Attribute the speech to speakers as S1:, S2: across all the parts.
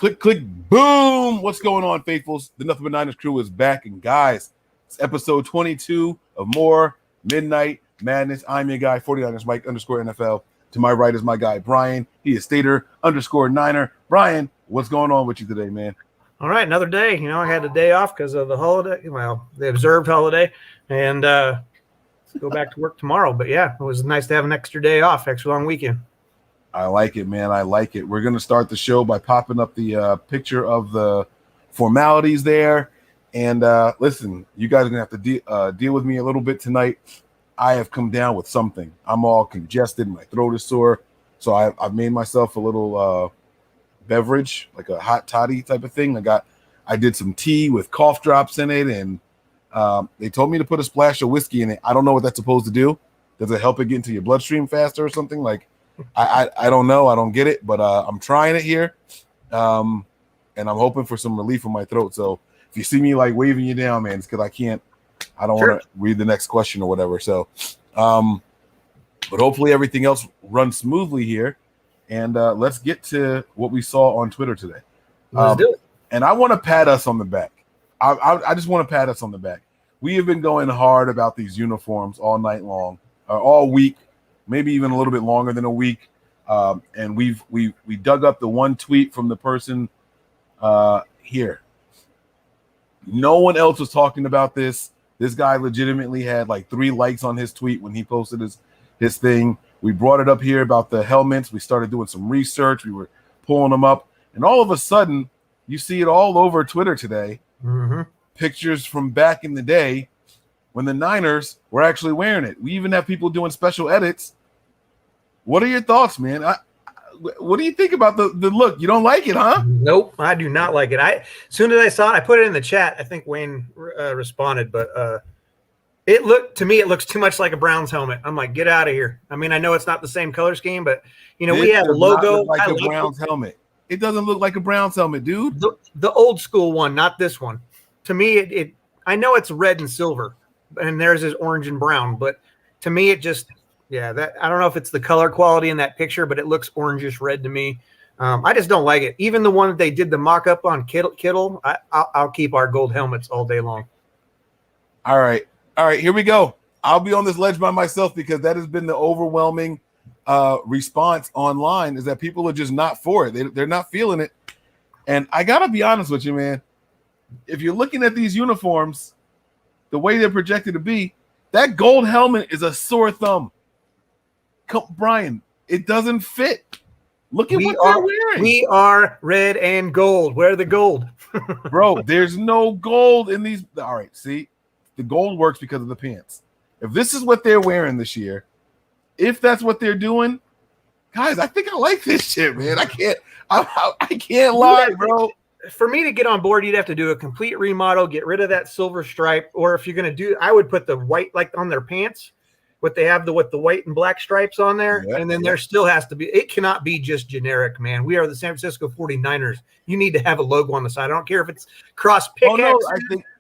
S1: Click, click, boom. What's going on, faithfuls? The Nothing But Niners crew is back. And guys, it's episode 22 of More Midnight Madness. I'm your guy, 49ers Mike _NFL. To my right is my guy, Brian. He is Stater _Niner. Brian, what's going on with you today, man?
S2: All right, another day. You know, I had a day off because of the holiday, well, the observed holiday, and go back to work tomorrow. But yeah, it was nice to have an extra day off, extra long weekend.
S1: I like it, man. I like it. We're going to start the show by popping up the picture of the formalities there. And listen, you guys are going to have to deal with me a little bit tonight. I have come down with something. I'm all congested. My throat is sore. So I've made myself a little beverage, like a hot toddy type of thing. I did some tea with cough drops in it. And they told me to put a splash of whiskey in it. I don't know what that's supposed to do. Does it help it get into your bloodstream faster or something? Like, I don't know. I don't get it, but I'm trying it here. And I'm hoping for some relief in my throat. So if you see me like waving you down, man, it's because I don't want to read the next question or whatever. So, but hopefully everything else runs smoothly here. And let's get to what we saw on Twitter today.
S2: Let's do it.
S1: And I want to pat us on the back. I just want to pat us on the back. We have been going hard about these uniforms all night long, all week. Maybe even a little bit longer than a week. And we dug up the one tweet from the person here. No one else was talking about this. This guy legitimately had like 3 likes on his tweet when he posted his thing. We brought it up here about the helmets. We started doing some research. We were pulling them up. And all of a sudden, you see it all over Twitter today.
S2: Mm-hmm.
S1: Pictures from back in the day when the Niners were actually wearing it. We even have people doing special edits. What are your thoughts, man? What do you think about the look? You don't like it, huh?
S2: Nope, I do not like it. As soon as I saw it, I put it in the chat. I think Wayne responded, but it looks too much like a Browns helmet. I'm like, get out of here. I mean, I know it's not the same color scheme, but we have a logo.
S1: Like a Browns helmet. It doesn't look like a Browns helmet, dude.
S2: The old school one, not this one. To me, I know it's red and silver, and theirs is orange and brown, but to me, it just. Yeah, I don't know if it's the color quality in that picture, but it looks orangish red to me. I just don't like it. Even the one that they did the mock-up on Kittle, I'll keep our gold helmets all day long.
S1: All right, here we go. I'll be on this ledge by myself because that has been the overwhelming response online is that people are just not for it. They're not feeling it. And I got to be honest with you, man. If you're looking at these uniforms, the way they're projected to be, that gold helmet is a sore thumb. Brian, it doesn't fit. Look at what they're wearing.
S2: We are red and gold. Wear the gold.
S1: Bro, there's no gold in these. All right, see? The gold works because of the pants. If this is what they're wearing this year, if that's what they're doing, guys, I think I like this shit, man. I can't lie, bro.
S2: For me to get on board, you'd have to do a complete remodel, get rid of that silver stripe, or if you're going to do, I would put the white like on their pants. What they have with the white and black stripes on there, and then there still has to be. It cannot be just generic, man. We are the San Francisco 49ers. You need to have a logo on the side. I don't care if it's cross pickaxe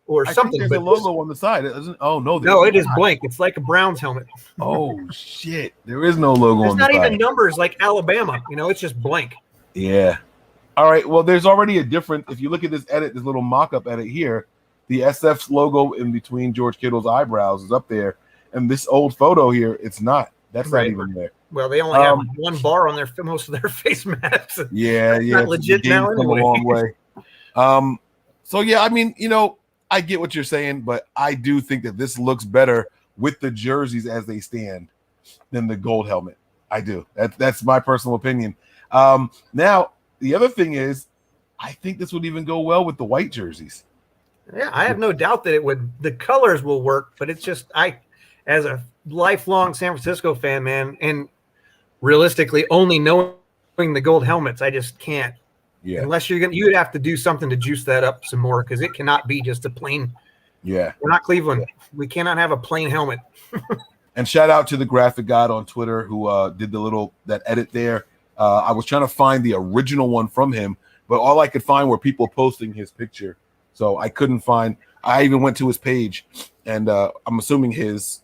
S2: or something.
S1: There's a logo on the side. It doesn't. Oh no,
S2: no, it is blank. It's like a Browns helmet.
S1: Oh shit, there is no logo on the side.
S2: It's not even numbers like Alabama. It's just blank.
S1: Yeah. All right. Well, there's already a different. If you look at this little mock-up edit here, the SF's logo in between George Kittle's eyebrows is up there. And this old photo here, it's not. That's right. Not even there.
S2: Well, they only have one bar on most of their face masks.
S1: Yeah.
S2: Not legit now anyway.
S1: A long way. So, yeah, I mean, I get what you're saying, but I do think that this looks better with the jerseys as they stand than the gold helmet. I do. That's my personal opinion. Now, the other thing is, I think this would even go well with the white jerseys.
S2: Yeah, I have no doubt that it would. The colors will work, but it's just as a lifelong San Francisco fan, man, and realistically only knowing the gold helmets, I just can't.
S1: Yeah.
S2: Unless you'd have to do something to juice that up some more because it cannot be just a plain.
S1: Yeah.
S2: We're not Cleveland. Yeah. We cannot have a plain helmet.
S1: And shout out to the graphic god on Twitter who did that edit there. I was trying to find the original one from him, but all I could find were people posting his picture. So I couldn't find. I even went to his page, and I'm assuming his.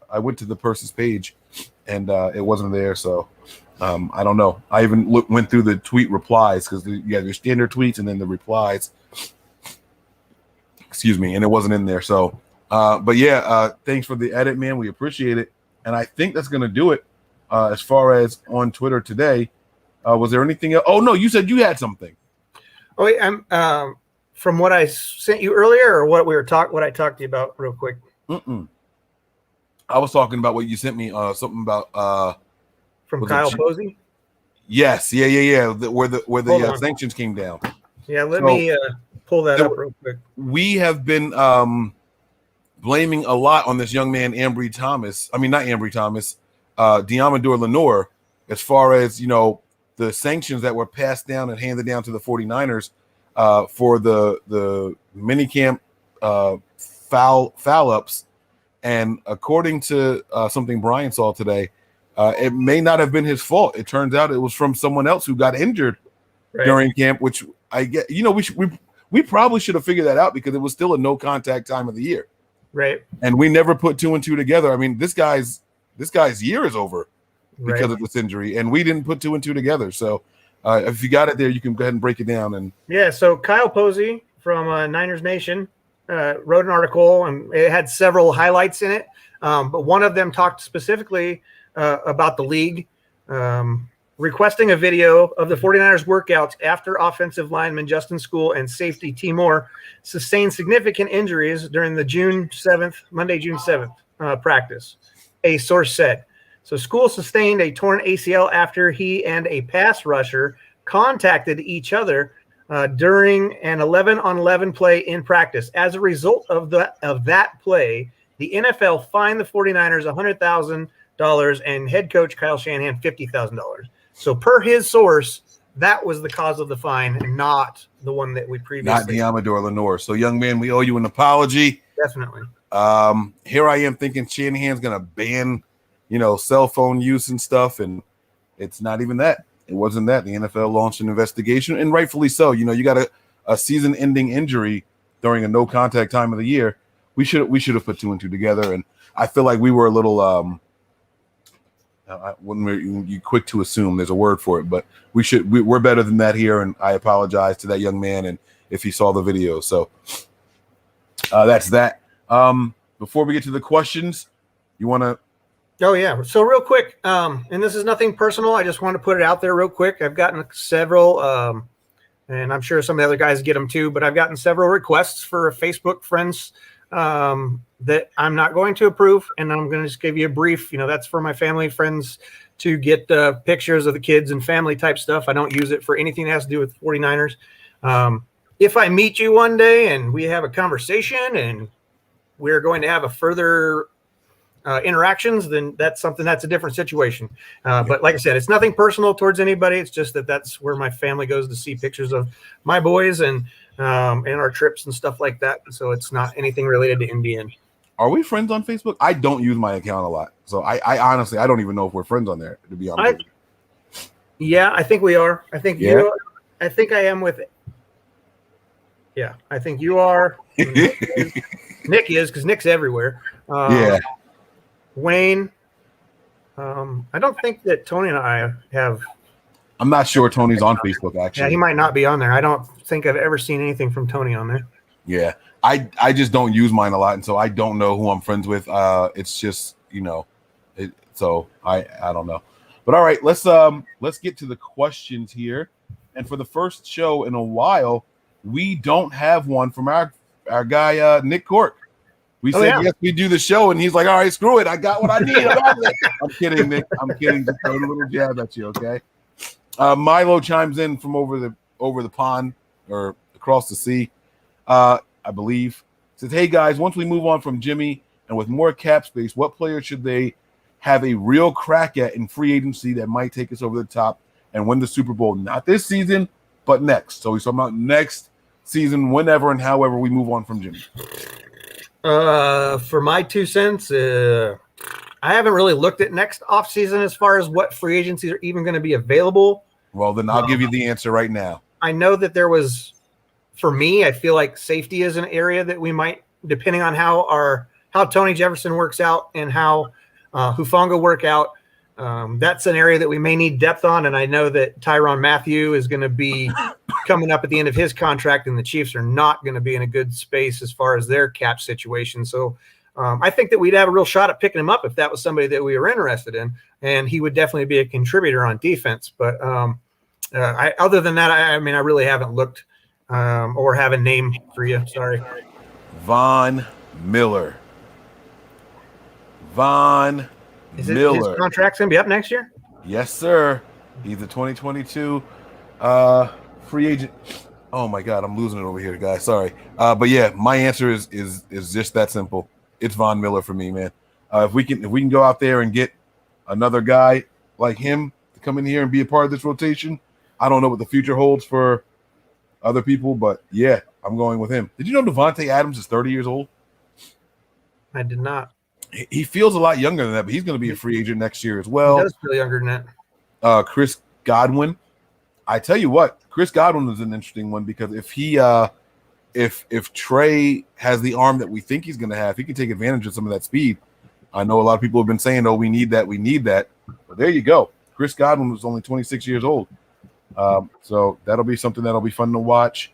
S1: I went to the person's page, and it wasn't there. So I don't know. I even went through the tweet replies because you have your standard tweets and then the replies. Excuse me, and it wasn't in there. So, but yeah, thanks for the edit, man. We appreciate it, and I think that's gonna do it as far as on Twitter today. Was there anything else? Oh no, you said you had something.
S2: Oh, wait, from what I sent you earlier, or what I talked to you about real quick.
S1: I was talking about what you sent me. Something about
S2: from Kyle Posey.
S1: Yes, yeah. Where the sanctions came down.
S2: Yeah, let me pull that up real quick.
S1: We have been blaming a lot on this young man, Ambry Thomas. I mean, not Ambry Thomas, Diamador Lenore, as far as, the sanctions that were passed down and handed down to the 49ers for the minicamp foul ups. And according to something Brian saw today, it may not have been his fault. It turns out it was from someone else who got injured during camp, which I get, we probably should have figured that out because it was still a no contact time of the year.
S2: Right.
S1: And we never put 2 and 2 together. I mean, this guy's year is over because of this injury, and we didn't put 2 and 2 together. So if you got it there, you can go ahead and break it down. And
S2: yeah, so Kyle Posey from Niners Nation wrote an article, and it had several highlights in it. But one of them talked specifically about the league requesting a video of the 49ers workouts after offensive lineman Justin School and safety T. Moore sustained significant injuries during the Monday, June 7th practice, a source said. So School sustained a torn ACL after he and a pass rusher contacted each other during an 11-on-11 play in practice. As a result of that play, the NFL fined the 49ers $100,000 and head coach Kyle Shanahan $50,000. So per his source, that was the cause of the fine, and not the one that we previously.
S1: Not Diamador Lenore. So, young man, we owe you an apology.
S2: Definitely.
S1: Here I am thinking Shanahan's going to ban, cell phone use and stuff, and it's not even that. It wasn't that. The NFL launched an investigation, and rightfully so. You got a season-ending injury during a no-contact time of the year. We should have put 2 and 2 together, and I feel like we were a little when you quick to assume there's a word for it, but we're better than that here, and I apologize to that young man and if he saw the video. So that's that. Before we get to the questions, you want to?
S2: Oh yeah. So real quick, and this is nothing personal. I just want to put it out there real quick. I've gotten several, and I'm sure some of the other guys get them too, but I've gotten several requests for Facebook friends that I'm not going to approve, and I'm going to just give you a brief. That's for my family friends to get pictures of the kids and family type stuff. I don't use it for anything that has to do with 49ers. If I meet you one day and we have a conversation and we're going to have a further interactions, then that's a different situation. But like I said, it's nothing personal towards anybody. It's just that's where my family goes to see pictures of my boys and our trips and stuff like that. So it's not anything related to NBN.
S1: Are we friends on Facebook? I don't use my account a lot. So I honestly, I don't even know if we're friends on there, to be honest.
S2: Yeah, I think we are. I think you are. I think I am with it. Yeah, I think you are. Nick is, because Nick's everywhere. Wayne. I don't think that Tony and I have.
S1: I'm not sure Tony's on Facebook, actually.
S2: Yeah, he might not be on there. I don't think I've ever seen anything from Tony on there.
S1: Yeah, I just don't use mine a lot, and so I don't know who I'm friends with. It's just, so I don't know. But all right, let's get to the questions here. And for the first show in a while, we don't have one from our guy Nick Cork. We said yes, we do the show, and he's like, "All right, screw it, I got what I need." I'm kidding, Nick. I'm kidding. Just throwing a little jab at you, okay? Milo chimes in from over the pond or across the sea, I believe. Says, "Hey guys, once we move on from Jimmy and with more cap space, what players should they have a real crack at in free agency that might take us over the top and win the Super Bowl? Not this season, but next." So he's talking about next season, whenever and however we move on from Jimmy.
S2: For my 2 cents, I haven't really looked at next offseason as far as what free agencies are even going to be available.
S1: Well, then I'll give you the answer right now.
S2: I know that there was, for me, I feel like safety is an area that we might, depending on how Tony Jefferson works out and how Hufanga work out, That's an area that we may need depth on, and I know that Tyrann Mathieu is going to be coming up at the end of his contract, and the Chiefs are not going to be in a good space as far as their cap situation. So I think that we'd have a real shot at picking him up if that was somebody that we were interested in, and he would definitely be a contributor on defense. But other than that, I mean, I really haven't looked or have a name for you. Sorry.
S1: Von Miller. Von Miller.
S2: His contract's going to be up next year?
S1: Yes, sir. He's a 2022 free agent. Oh my God, I'm losing it over here, guys. Sorry. But yeah, my answer is just that simple. It's Von Miller for me, man. If we can go out there and get another guy like him to come in here and be a part of this rotation, I don't know what the future holds for other people, but yeah, I'm going with him. Did you know Devontae Adams is 30 years old?
S2: I did not.
S1: He feels a lot younger than that, but he's going to be a free agent next year as well.
S2: He does feel younger than that.
S1: Chris Godwin. I tell you what, Chris Godwin is an interesting one because if he if Trey has the arm that we think he's going to have, he can take advantage of some of that speed. I know a lot of people have been saying, "Oh, we need that. But there you go. Chris Godwin was only 26 years old, so that'll be something that'll be fun to watch.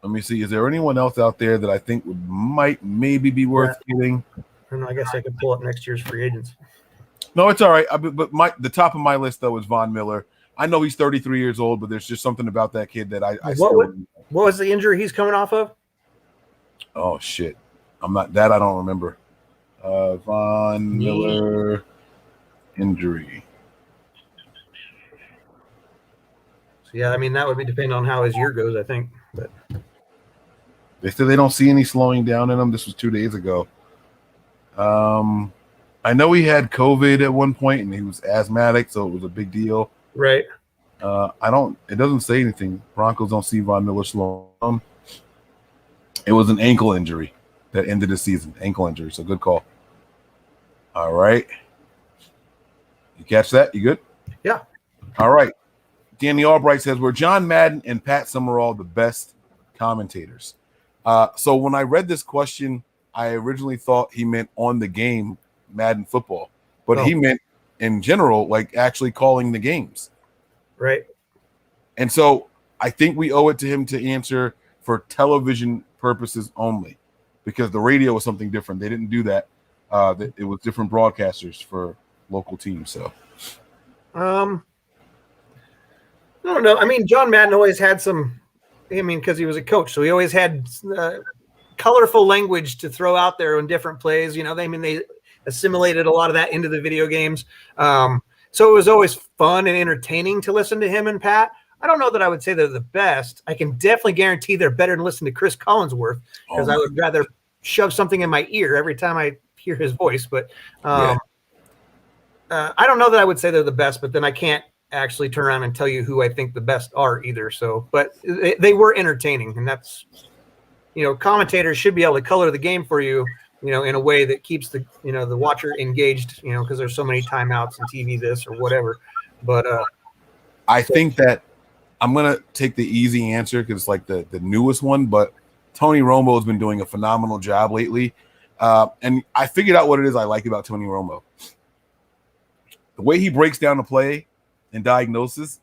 S1: Let me see. Is there anyone else out there that I think might maybe be worth getting?
S2: I guess I could pull up next year's free agents.
S1: No, it's all right. But the top of my list though is Von Miller. I know he's 33 years old, but there's just something about that kid that I
S2: what was the injury he's coming off of?
S1: Oh shit, I don't remember. Von Miller injury.
S2: So yeah, I mean that would be depending on how his year goes, I think. But
S1: they said they don't see any slowing down in him. This was 2 days ago. I know he had COVID at one point and he was asthmatic, so it was a big deal.
S2: Right.
S1: It doesn't say anything. Broncos don't see Von Miller slowing. It was an ankle injury that ended the season. Ankle injury. So good call. All right. You catch that? You good?
S2: Yeah.
S1: All right. Danny Albright says, were John Madden and Pat Summerall the best commentators? So when I read this question, I originally thought he meant on the game Madden football, but he meant in general, like actually calling the games.
S2: Right. And
S1: so I think we owe it to him to answer for television purposes only, because the radio was something different. They didn't do that. It was different broadcasters for local teams. So,
S2: I don't know. I mean, John Madden always had some. I mean, because he was a coach, so he always had colorful language to throw out there on different plays. You know, they assimilated a lot of that into the video games. So it was always fun and entertaining to listen to him and Pat. I don't know that I would say they're the best. I can definitely guarantee they're better than listening to Chris Collinsworth, because I would rather shove something in my ear every time I hear his voice. But I don't know that I would say they're the best, but then I can't actually turn around and tell you who I think the best are either. So, but they were entertaining, and that's, commentators should be able to color the game for you, in a way that keeps the watcher engaged, because there's so many timeouts and TV this or whatever. But
S1: I think that I'm going to take the easy answer because it's like the newest one, but Tony Romo has been doing a phenomenal job lately. And I figured out what it is I like about Tony Romo. The way he breaks down the play and diagnosis,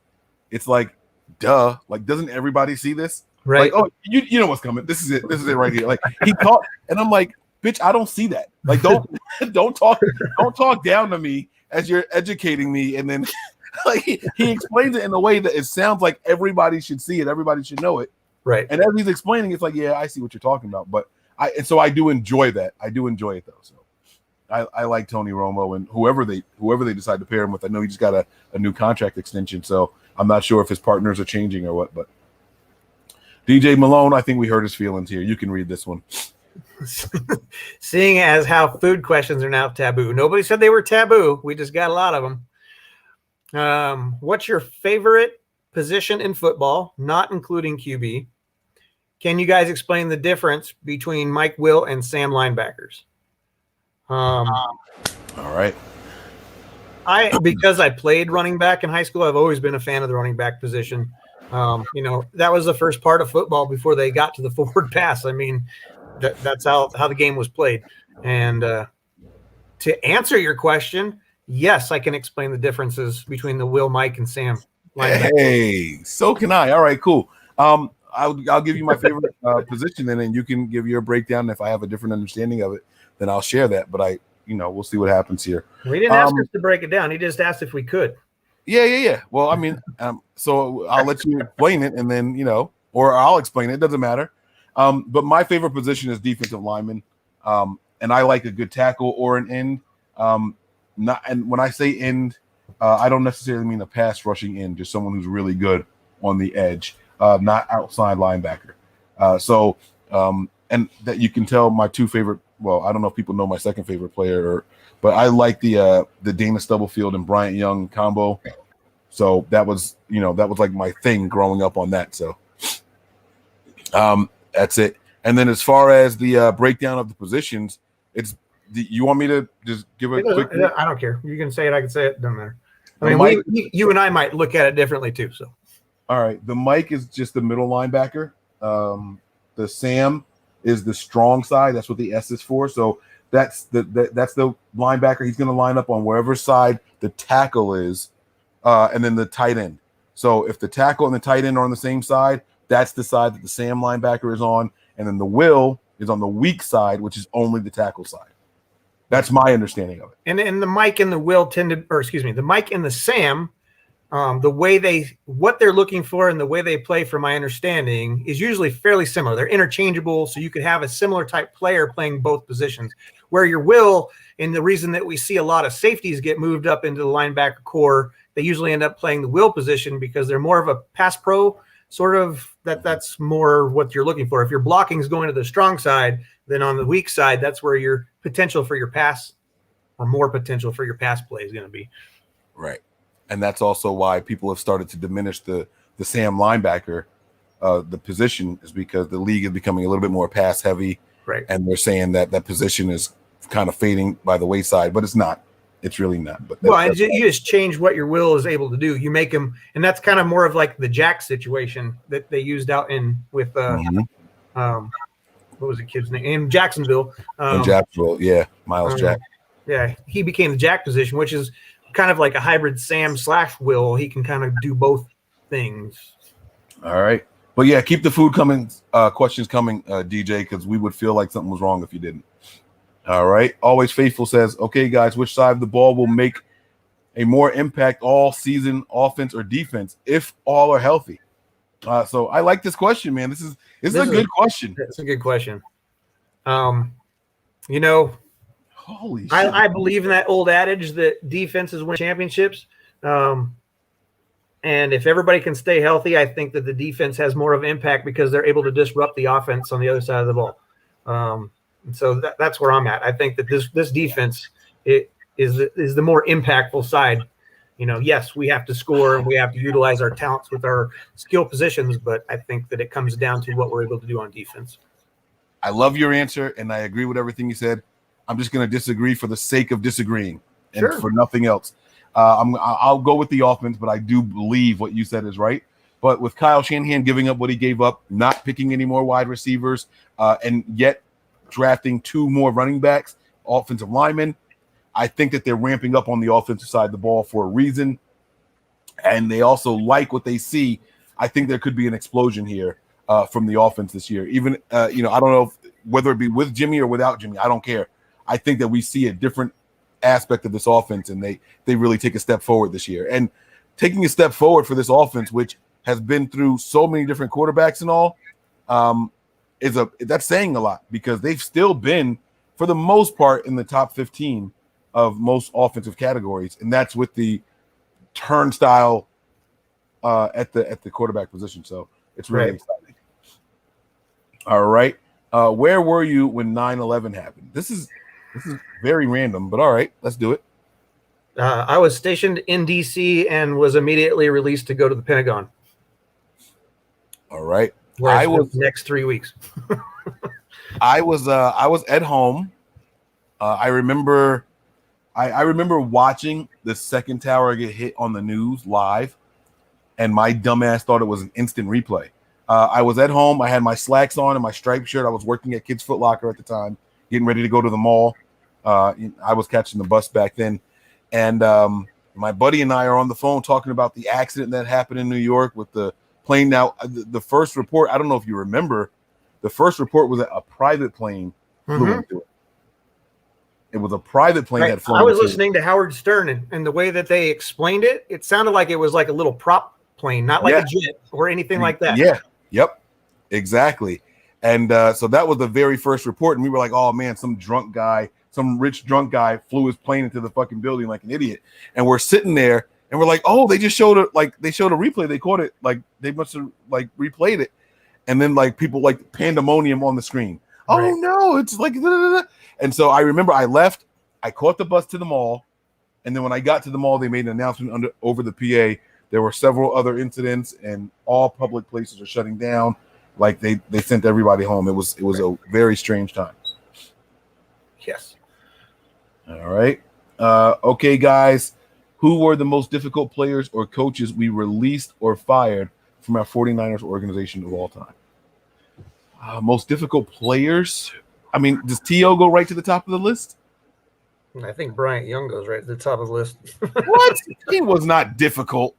S1: it's like, duh. Like, doesn't everybody see this?
S2: Right.
S1: Like, oh, you know what's coming. This is it. This is it right here. Like, he taught, and I'm like, bitch, I don't see that. Like, don't talk down to me as you're educating me. And then like he explains it in a way that it sounds like everybody should see it, everybody should know it.
S2: Right.
S1: And as he's explaining, it's like, yeah, I see what you're talking about. But I do enjoy that. I do enjoy it though. So I like Tony Romo, and whoever they decide to pair him with. I know he just got a new contract extension, so I'm not sure if his partners are changing or what. But DJ Malone, I think we hurt his feelings here. You can read this one.
S2: Seeing as how food questions are now taboo. Nobody said they were taboo. We just got a lot of them. What's your favorite position in football, not including QB? Can you guys explain the difference between Mike Will and Sam linebackers?
S1: All right.
S2: Because I played running back in high school, I've always been a fan of the running back position. That was the first part of football before they got to the forward pass. I mean, that's how the game was played. And to to answer your question, yes, I can explain the differences between the Will, Mike, and Sam.
S1: Hey, so can I. All right, cool. I'll give you my favorite position, and then you can give your breakdown. If I have a different understanding of it, then I'll share that. But we'll see what happens here.
S2: We didn't ask us to break it down. He just asked if we could.
S1: Yeah. Well, I mean, so I'll let you explain it, and then or I'll explain it. It doesn't matter. But my favorite position is defensive lineman, and I like a good tackle or an end. And when I say end, I don't necessarily mean a pass rushing end, just someone who's really good on the edge, not outside linebacker. And that you can tell my two favorite. Well, I don't know if people know my second favorite player, but I like the Dana Stubblefield and Bryant Young combo. So that was like my thing growing up on that. So that's it. And then as far as the breakdown of the positions, you want me to just give a quick?
S2: I don't care. You can say it. I can say it. Doesn't matter. I mean, you and I might look at it differently too. So,
S1: all right. The Mike is just the middle linebacker. The Sam is the strong side. That's what the S is for. So that's the linebacker. He's going to line up on wherever side the tackle is, and then the tight end. So if the tackle and the tight end are on the same side, that's the side that the Sam linebacker is on, and then the Will is on the weak side, which is only the tackle side. That's my understanding of it.
S2: And the Mike and the Will the Mike and the Sam, what they're looking for and the way they play, from my understanding, is usually fairly similar. They're interchangeable, so you could have a similar type player playing both positions. Where your Will, and the reason that we see a lot of safeties get moved up into the linebacker core, they usually end up playing the Will position because they're more of a pass pro sort of. That's more what you're looking for. If your blocking is going to the strong side, then on the weak side, that's where your potential for your pass, or more potential for your pass play, is going to be.
S1: Right. And that's also why people have started to diminish the Sam linebacker, the position, is because the league is becoming a little bit more pass heavy.
S2: Right.
S1: And they're saying that position is kind of fading by the wayside, but it's not. It's really not. But
S2: you just change what your Will is able to do. You make him, and that's kind of more of like the Jack situation that they used out with what was the kid's name in Jacksonville?
S1: In Jacksonville, yeah, Miles Jack.
S2: Yeah, he became the Jack position, which is kind of like a hybrid Sam / Will. He can kind of do both things.
S1: All right, but yeah, keep the food coming, questions coming, DJ, because we would feel like something was wrong if you didn't. All right. Always Faithful says, okay, guys, which side of the ball will make a more impact all season, offense or defense, if all are healthy? So I like this question, man. This is a good question.
S2: It's a good question. Holy
S1: shit.
S2: I believe in that old adage that defenses win championships. And if everybody can stay healthy, I think that the defense has more of an impact because they're able to disrupt the offense on the other side of the ball. And so that's where I'm at. I think that this defense is the more impactful side. Yes, we have to score and we have to utilize our talents with our skill positions, but I think that it comes down to what we're able to do on defense.
S1: I love your answer, and I agree with everything you said. I'm just going to disagree for the sake of disagreeing and for nothing else. I'll go with the offense, but I do believe what you said is right. But with Kyle Shanahan giving up what he gave up, not picking any more wide receivers, and yet drafting 2 more running backs, offensive linemen, I think that they're ramping up on the offensive side of the ball for a reason. And they also like what they see. I think there could be an explosion here from the offense this year. Even, I don't know whether it be with Jimmy or without Jimmy. I don't care. I think that we see a different aspect of this offense, and they really take a step forward this year. And taking a step forward for this offense, which has been through so many different quarterbacks and all, that's saying a lot, because they've still been, for the most part, in the top 15 of most offensive categories, and that's with the turnstile at the quarterback position. So it's really exciting. All right, where were you when 9/11 happened? This is very random, but all right, let's do it.
S2: I was stationed in DC and was immediately released to go to the Pentagon.
S1: All right.
S2: I was the next 3 weeks.
S1: I was at home. I remember watching the second tower get hit on the news live, and my dumbass thought it was an instant replay. I was at home. I had my slacks on and my striped shirt. I was working at Kids Foot Locker at the time, getting ready to go to the mall. I was catching the bus back then, and my buddy and I are on the phone talking about the accident that happened in New York with the plane. Now, the first report, I don't know if you remember, the first report was that a private plane flew into it. It was a private plane that flew.
S2: I was listening to Howard Stern, and the way that they explained it, it sounded like it was like a little prop plane, not like a jet or anything like that.
S1: Yeah. Yep. Exactly. And so that was the very first report, and we were like, "Oh man, some rich drunk guy flew his plane into the fucking building like an idiot." And we're sitting there, and we're like, "Oh, they just showed it. Like they showed a replay. They caught it. Like they must have like replayed it." And then like people like pandemonium on the screen. Right. Oh no, it's like. And so I remember I left, I caught the bus to the mall, and then when I got to the mall, they made an announcement over the PA. There were several other incidents, and all public places are shutting down. Like they sent everybody home. It was a very strange time.
S2: Yes.
S1: All right. Okay, guys. Who were the most difficult players or coaches we released or fired from our 49ers organization of all time? Most difficult players. I mean, does T.O. go right to the top of the list?
S2: I think Bryant Young goes right to the top of the list.
S1: What? He was not difficult.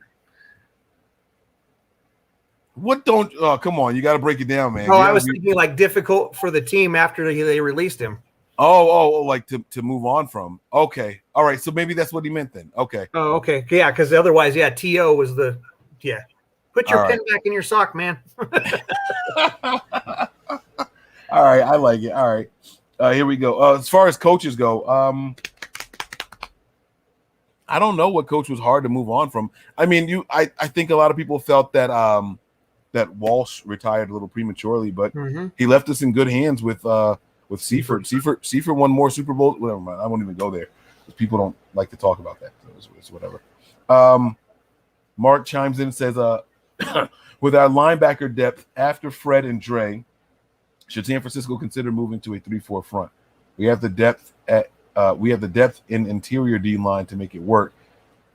S1: What don't? Oh, come on. You got to break it down, man.
S2: Oh, I was thinking like difficult for the team after they released him.
S1: Oh, like to move on from. Okay. All right. So maybe that's what he meant then. Okay.
S2: Oh, okay. Yeah, because otherwise, yeah, T.O. was the – yeah. Put your pen back in your sock, man.
S1: All right, I like it. All right, here we go. As far as coaches go, I don't know what coach was hard to move on from. I mean, I think a lot of people felt that that Walsh retired a little prematurely, but he left us in good hands with Seifert. Seifert won more Super Bowls. Whatever, I won't even go there because people don't like to talk about that. So it's whatever. Mark chimes in and says, with our linebacker depth after Fred and Trey, should San Francisco consider moving to a 3-4 front? We have the depth in interior D line to make it work.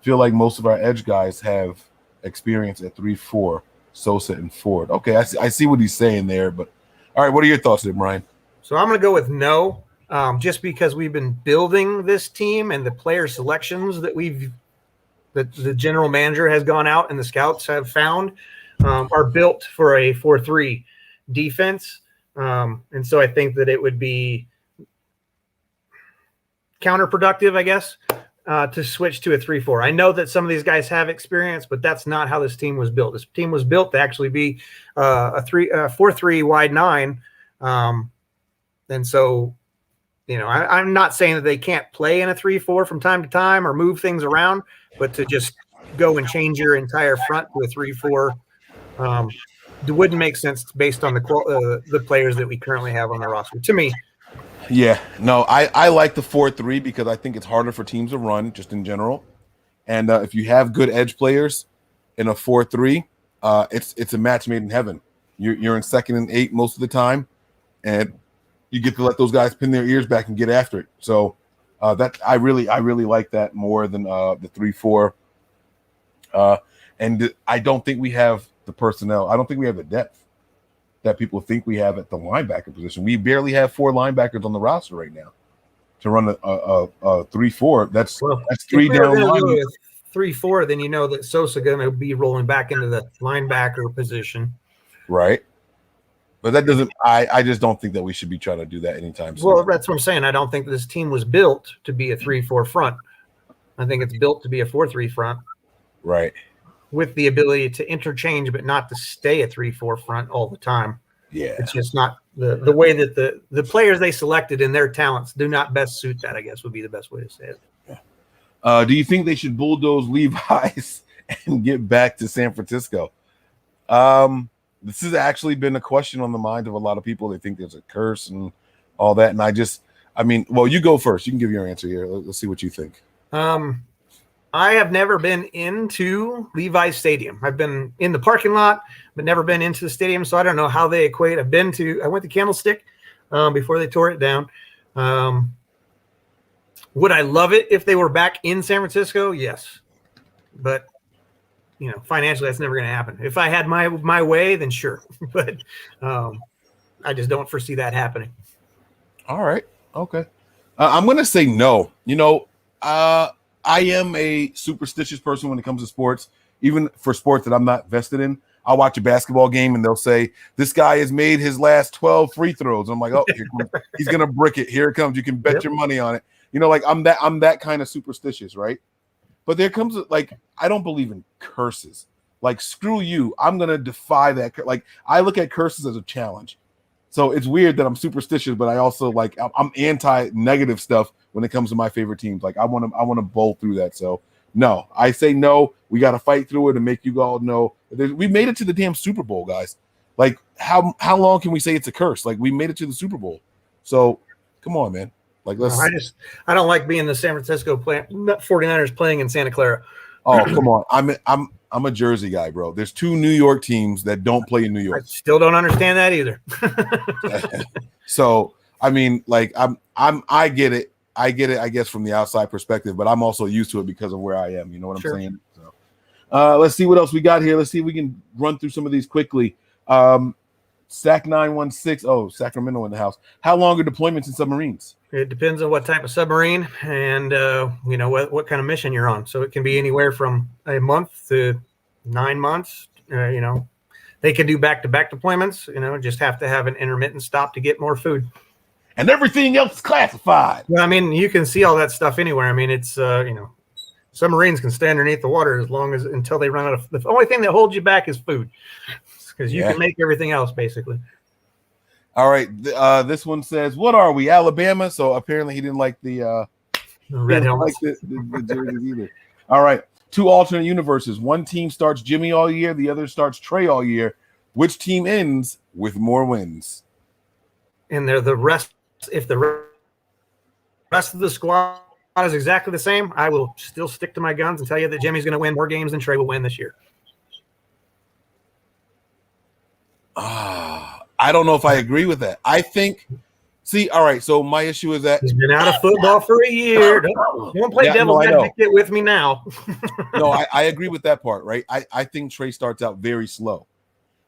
S1: Feel like most of our edge guys have experience at 3-4, Sosa and Ford. Okay, I see what he's saying there, but all right, what are your thoughts there, Brian?
S2: So I'm going to go with no, just because we've been building this team and the player selections that the general manager has gone out and the scouts have found are built for a 4-3 defense. And so I think that it would be counterproductive, I guess, to switch to a 3-4. I know that some of these guys have experience, but that's not how this team was built. This team was built to actually be a 4-3 wide 9. And so, I'm not saying that they can't play in a 3-4 from time to time or move things around, but to just go and change your entire front to a 3-4, it wouldn't make sense based on the players that we currently have on the roster, to me.
S1: Yeah, no, I like the 4-3 because I think it's harder for teams to run just in general. And if you have good edge players in a 4-3, it's a match made in heaven. You're in 2nd and 8 most of the time, and you get to let those guys pin their ears back and get after it. So that I really like that more than the 3-4. And I don't think we have the personnel. I don't think we have the depth that people think we have at the linebacker position. We barely have 4 linebackers on the roster right now to run a 3-4. That's 3 down line.
S2: 3-4, then that Sosa going to be rolling back into the linebacker position,
S1: right? But that doesn't. I just don't think that we should be trying to do that anytime soon.
S2: Well, that's what I'm saying. I don't think this team was built to be a 3-4 front. I think it's built to be a 4-3 front,
S1: right?
S2: With the ability to interchange, but not to stay a 3-4 front all the time.
S1: Yeah,
S2: it's just not the way that the players they selected and their talents do not best suit that, I guess would be the best way to say it.
S1: Yeah. Do you think they should bulldoze Levi's and get back to San Francisco? This has actually been a question on the mind of a lot of people. They think there's a curse and all that. And well, you go first. You can give your answer here. Let's see what you think.
S2: I have never been into Levi's Stadium. I've been in the parking lot, but never been into the stadium, so I don't know how they equate. I went to Candlestick before they tore it down. Would I love it if they were back in San Francisco? Yes. But, financially that's never going to happen. If I had my way, then sure. But I just don't foresee that happening.
S1: All right. Okay. I'm going to say no. I am a superstitious person when it comes to sports, even for sports that I'm not vested in. I'll watch a basketball game and they'll say, this guy has made his last 12 free throws. I'm like, oh, he's going to brick it. Here it comes. You can bet your money on it. Like I'm that kind of superstitious, right? But there comes like, I don't believe in curses. Like, screw you. I'm going to defy that. Like, I look at curses as a challenge. So it's weird that I'm superstitious, but I also I'm anti-negative stuff when it comes to my favorite teams. Like I want to bowl through that. So no, I say no. We got to fight through it and make you all know we made it to the damn Super Bowl, guys. Like how long can we say it's a curse? Like we made it to the Super Bowl. So come on, man. Like
S2: I don't like being the San Francisco 49ers playing in Santa Clara.
S1: Oh, come on. I'm a Jersey guy, bro. There's 2 New York teams that don't play in New York.
S2: I still don't understand that either.
S1: So, I mean, like I get it. I guess from the outside perspective, but I'm also used to it because of where I am. You know what I'm saying? So, let's see what else we got here. Let's see if we can run through some of these quickly. Sac 916. Oh, Sacramento in the house. How long are deployments in submarines?
S2: It depends on what type of submarine and what kind of mission you're on. So it can be anywhere from a month to 9 months. They can do back-to-back deployments. Just have to have an intermittent stop to get more food.
S1: And everything else is classified.
S2: Well, I mean, you can see all that stuff anywhere. I mean, it's submarines can stay underneath the water until they run out of. The only thing that holds you back is food, because you can make everything else basically.
S1: All right, this one says, "What are we, Alabama?" So apparently he didn't like the
S2: red helmets.
S1: Like the jerseys either. All right, 2 alternate universes. One team starts Jimmy all year, the other starts Trey all year. Which team ends with more wins?
S2: And they're the rest. If the rest of the squad is exactly the same, I will still stick to my guns and tell you that Jimmy's going to win more games than Trey will win this year.
S1: I don't know if I agree with that. I think, all right, so my issue is that
S2: he's been out of football for a year. Don't play devil's advocate with me now.
S1: No, I agree with that part, right? I think Trey starts out very slow.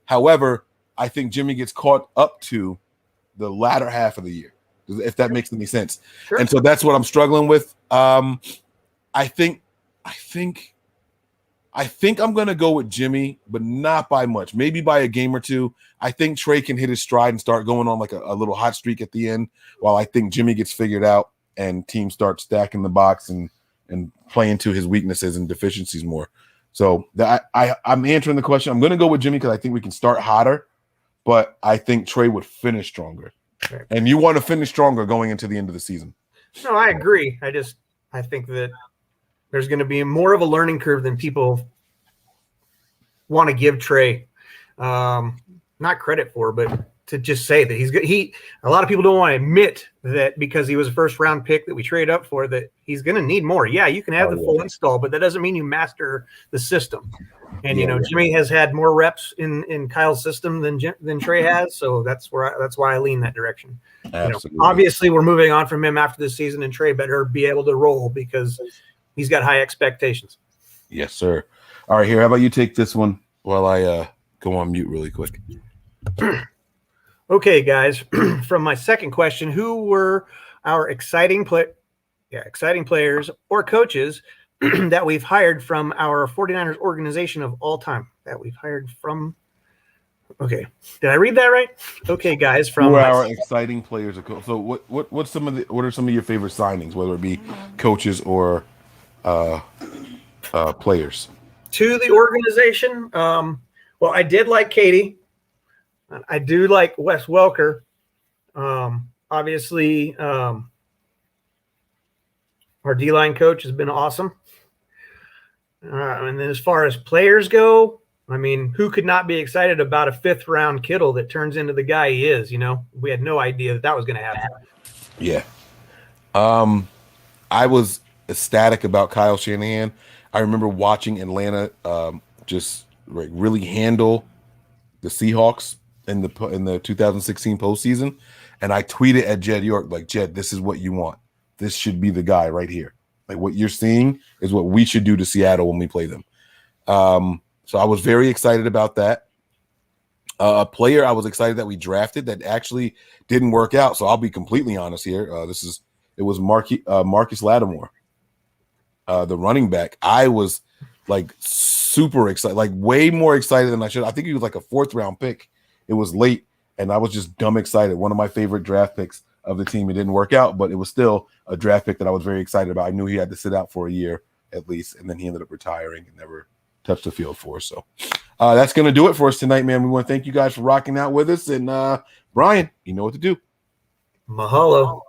S1: However, I think Jimmy gets caught up to the latter half of the year, if that makes any sense. Sure. And so that's what I'm struggling with. I think I'm going to go with Jimmy, but not by much. Maybe by a game or 2. I think Trey can hit his stride and start going on like a little hot streak at the end, while I think Jimmy gets figured out and teams start stacking the box and playing to his weaknesses and deficiencies more. So I'm answering the question. I'm going to go with Jimmy because I think we can start hotter, but I think Trey would finish stronger. Okay. And you want to finish stronger going into the end of the season.
S2: No, I agree. I think that there's going to be more of a learning curve than people want to give Trey not credit for, but to just say that he's good. A lot of people don't want to admit that because he was a first round pick that we traded up for, that he's going to need more. Yeah, you can have the full install, but that doesn't mean you master the system. And Jimmy has had more reps in Kyle's system than Trey has, so that's why I lean that direction.
S1: Absolutely.
S2: Obviously, we're moving on from him after this season, and Trey better be able to roll because he's got high expectations.
S1: Yes, sir. All right, here. How about you take this one while I go on mute really quick?
S2: Okay, guys. From my second question, who were our exciting players or coaches that we've hired from our 49ers organization of all time that we've hired from? Okay, did I read that right? Okay, guys. From
S1: our exciting players. So what are some of your favorite signings, whether it be coaches or players?
S2: To the organization. Well, I did like Katie. I do like Wes Welker. Obviously, our D-line coach has been awesome. And then as far as players go, I mean, who could not be excited about a 5th-round Kittle that turns into the guy he is? We had no idea that was going to happen.
S1: Yeah. I was ecstatic about Kyle Shanahan. I remember watching Atlanta just really handle the Seahawks in the 2016 postseason, and I tweeted at Jed York, like, Jed, this is what you want. This should be the guy right here. Like, what you're seeing is what we should do to Seattle when we play them. So I was very excited about that. A player I was excited that we drafted that actually didn't work out. So I'll be completely honest here. This is It was Marcus Lattimore, the running back. I was like super excited, like way more excited than I should. I think he was like a 4th round pick. It was late, and I was just dumb excited. One of my favorite draft picks of the team. It didn't work out, but it was still a draft pick that I was very excited about. I knew he had to sit out for a year at least, and then he ended up retiring and never touched the field for us. So that's going to do it for us tonight, man. We want to thank you guys for rocking out with us. And Brian, you know what to do.
S2: Mahalo.